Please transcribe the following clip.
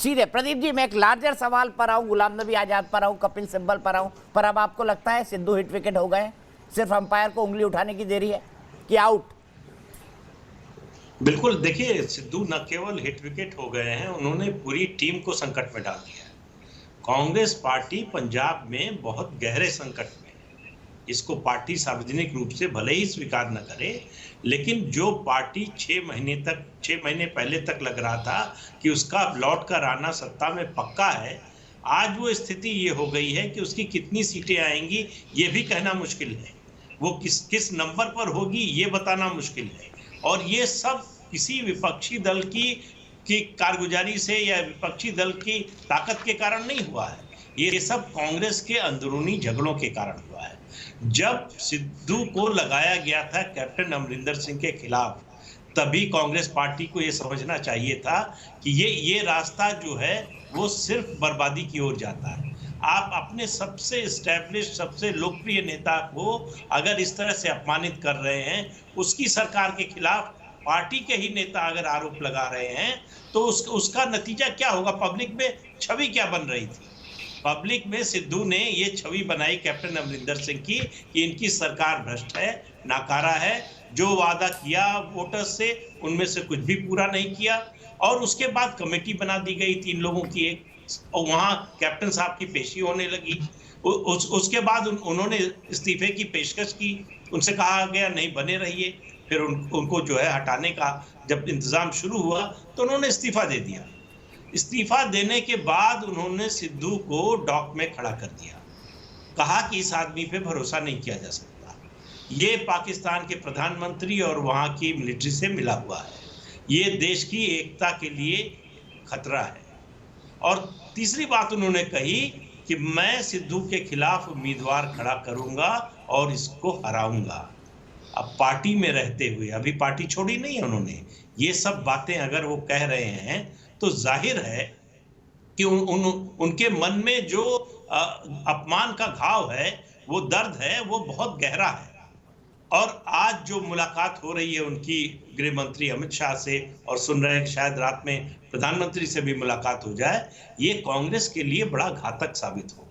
सीधे प्रदीप जी, मैं एक लार्जर सवाल पर आऊं, गुलाम नबी आजाद पर आऊं, कपिल सिब्बल पर आऊं, पर अब आपको लगता है सिद्धू हिट विकेट हो गए, सिर्फ अंपायर को उंगली उठाने की देरी है कि आउट? बिल्कुल, देखिए सिद्धू न केवल हिट विकेट हो गए हैं, उन्होंने पूरी टीम को संकट में डाल दिया है। कांग्रेस पार्टी पंजाब में बहुत गहरे संकट में है। इसको पार्टी सार्वजनिक रूप से भले ही स्वीकार न करे, लेकिन जो पार्टी 6 महीने पहले तक लग रहा था कि उसका लौट कर आना सत्ता में पक्का है, आज वो स्थिति ये हो गई है कि उसकी कितनी सीटें आएंगी ये भी कहना मुश्किल है। वो किस नंबर पर होगी ये बताना मुश्किल है। और ये सब किसी विपक्षी दल की कारगुजारी से या विपक्षी दल की ताकत के कारण नहीं हुआ है। ये सब कांग्रेस के अंदरूनी झगड़ों के कारण हुआ है। जब सिद्धू को लगाया गया था कैप्टन अमरिंदर सिंह के खिलाफ, तभी कांग्रेस पार्टी को ये समझना चाहिए था कि ये रास्ता जो है वो सिर्फ बर्बादी की ओर जाता है। आप अपने सबसे एस्टैब्लिश, सबसे लोकप्रिय नेता को अगर इस तरह से अपमानित कर रहे हैं, उसकी सरकार के खिलाफ पार्टी के ही नेता अगर आरोप लगा रहे हैं, तो उसका नतीजा क्या होगा? पब्लिक में छवि क्या बन रही थी? पब्लिक में सिद्धू ने ये छवि बनाई कैप्टन अमरिंदर सिंह की कि इनकी सरकार भ्रष्ट है, नाकारा है, जो वादा किया वोटर्स से उनमें से कुछ भी पूरा नहीं किया। और उसके बाद कमेटी बना दी गई 3 लोगों की एक, और वहां कैप्टन साहब की पेशी होने लगी। उसके बाद उन्होंने इस्तीफे की पेशकश की, उनसे कहा गया नहीं बने रहिए। फिर उनको जो है हटाने का जब इंतजाम शुरू हुआ तो उन्होंने इस्तीफा दे दिया। इस्तीफा देने के बाद उन्होंने सिद्धू को डॉक में खड़ा कर दिया, कहा कि इस आदमी पे भरोसा नहीं किया जा सकता, ये पाकिस्तान के प्रधानमंत्री और वहां की मिलिट्री से मिला हुआ है, ये देश की एकता के लिए खतरा है। और तीसरी बात उन्होंने कही कि मैं सिद्धू के खिलाफ उम्मीदवार खड़ा करूंगा और इसको हराऊंगा। अब पार्टी में रहते हुए, अभी पार्टी छोड़ी नहीं है उन्होंने, ये सब बातें अगर वो कह रहे हैं तो जाहिर है कि उनके मन में जो अपमान का घाव है, वो दर्द है, वो बहुत गहरा है। और आज जो मुलाकात हो रही है उनकी गृह मंत्री अमित शाह से, और सुन रहे हैं शायद रात में प्रधानमंत्री से भी मुलाकात हो जाए, ये कांग्रेस के लिए बड़ा घातक साबित होगा।